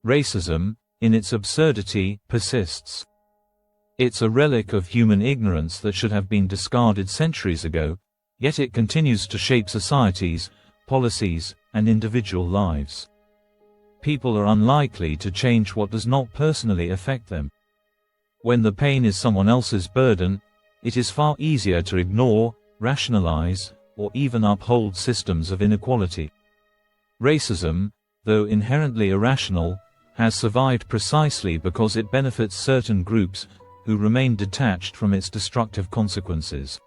Racism, in its absurdity, persists. It's a relic of human ignorance that should have been discarded centuries ago, yet it continues to shape societies, policies, and individual lives. People are unlikely to change what does not personally affect them. When the pain is someone else's burden, it is far easier to ignore, rationalize, or even uphold systems of inequality. Racism, though inherently irrational, has survived precisely because it benefits certain groups, who remain detached from its destructive consequences.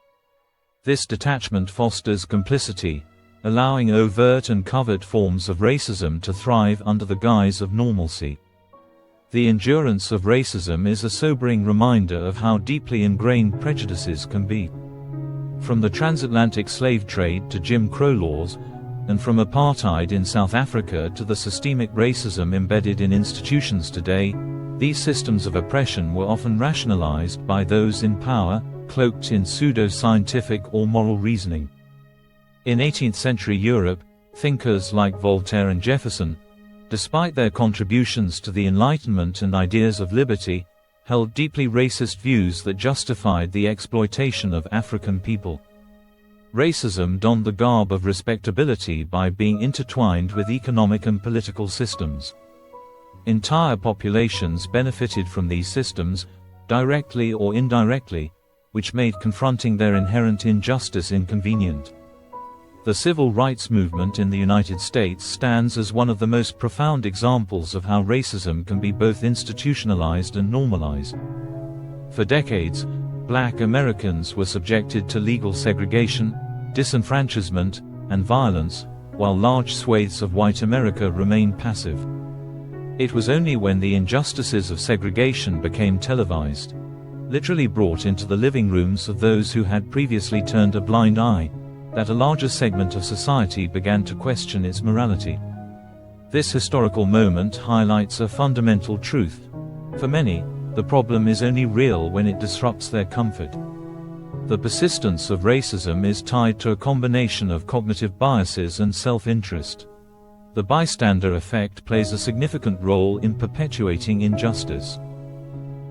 This detachment fosters complicity, allowing overt and covert forms of racism to thrive under the guise of normalcy. The endurance of racism is a sobering reminder of how deeply ingrained prejudices can be. From the transatlantic slave trade to Jim Crow laws, and from apartheid in South Africa to the systemic racism embedded in institutions today, these systems of oppression were often rationalized by those in power, cloaked in pseudo-scientific or moral reasoning. In 18th-century Europe, thinkers like Voltaire and Jefferson, despite their contributions to the Enlightenment and ideas of liberty, held deeply racist views that justified the exploitation of African people. Racism donned the garb of respectability by being intertwined with economic and political systems. Entire populations benefited from these systems, directly or indirectly, which made confronting their inherent injustice inconvenient. The civil rights movement in the United States stands as one of the most profound examples of how racism can be both institutionalized and normalized. For decades, Black Americans were subjected to legal segregation, disenfranchisement, and violence, while large swathes of white America remained passive. It was only when the injustices of segregation became televised, literally brought into the living rooms of those who had previously turned a blind eye, that a larger segment of society began to question its morality. This historical moment highlights a fundamental truth. For many, the problem is only real when it disrupts their comfort. The persistence of racism is tied to a combination of cognitive biases and self-interest. The bystander effect plays a significant role in perpetuating injustice.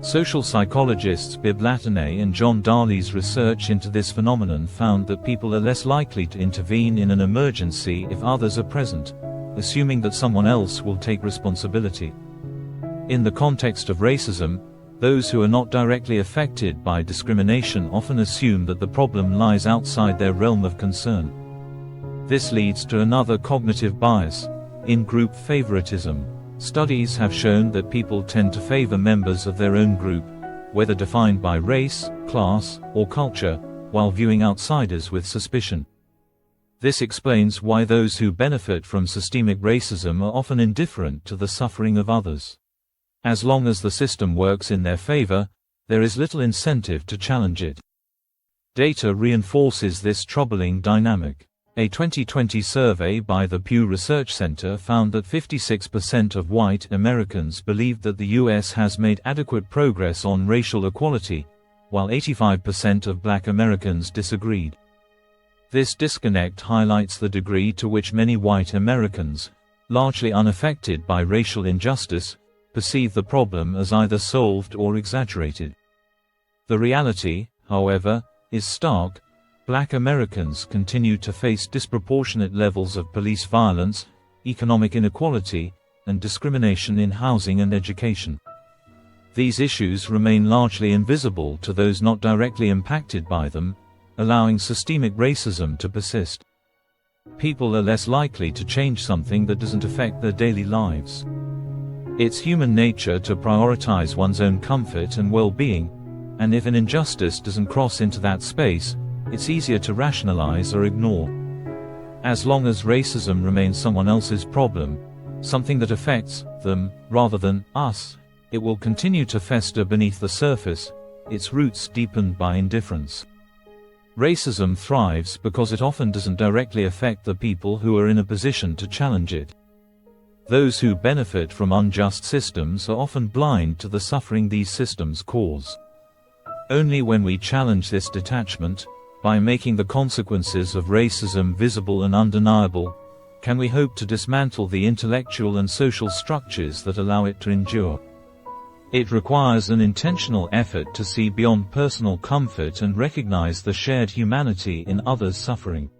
Social psychologists Bibb Latané and John Darley's research into this phenomenon found that people are less likely to intervene in an emergency if others are present, assuming that someone else will take responsibility. In the context of racism, those who are not directly affected by discrimination often assume that the problem lies outside their realm of concern. This leads to another cognitive bias, in-group favoritism. Studies have shown that people tend to favor members of their own group, whether defined by race, class, or culture, while viewing outsiders with suspicion. This explains why those who benefit from systemic racism are often indifferent to the suffering of others. As long as the system works in their favor, there is little incentive to challenge it. Data reinforces this troubling dynamic. A 2020 survey by the Pew Research Center found that 56% of white Americans believed that the U.S. has made adequate progress on racial equality, while 85% of Black Americans disagreed. This disconnect highlights the degree to which many white Americans, largely unaffected by racial injustice, perceive the problem as either solved or exaggerated. The reality, however, is stark. Black Americans continue to face disproportionate levels of police violence, economic inequality, and discrimination in housing and education. These issues remain largely invisible to those not directly impacted by them, allowing systemic racism to persist. People are less likely to change something that doesn't affect their daily lives. It's human nature to prioritize one's own comfort and well-being, and if an injustice doesn't cross into that space, it's easier to rationalize or ignore. As long as racism remains someone else's problem, something that affects them, rather than us, it will continue to fester beneath the surface, its roots deepened by indifference. Racism thrives because it often doesn't directly affect the people who are in a position to challenge it. Those who benefit from unjust systems are often blind to the suffering these systems cause. Only when we challenge this detachment, by making the consequences of racism visible and undeniable, can we hope to dismantle the intellectual and social structures that allow it to endure. It requires an intentional effort to see beyond personal comfort and recognize the shared humanity in others' suffering.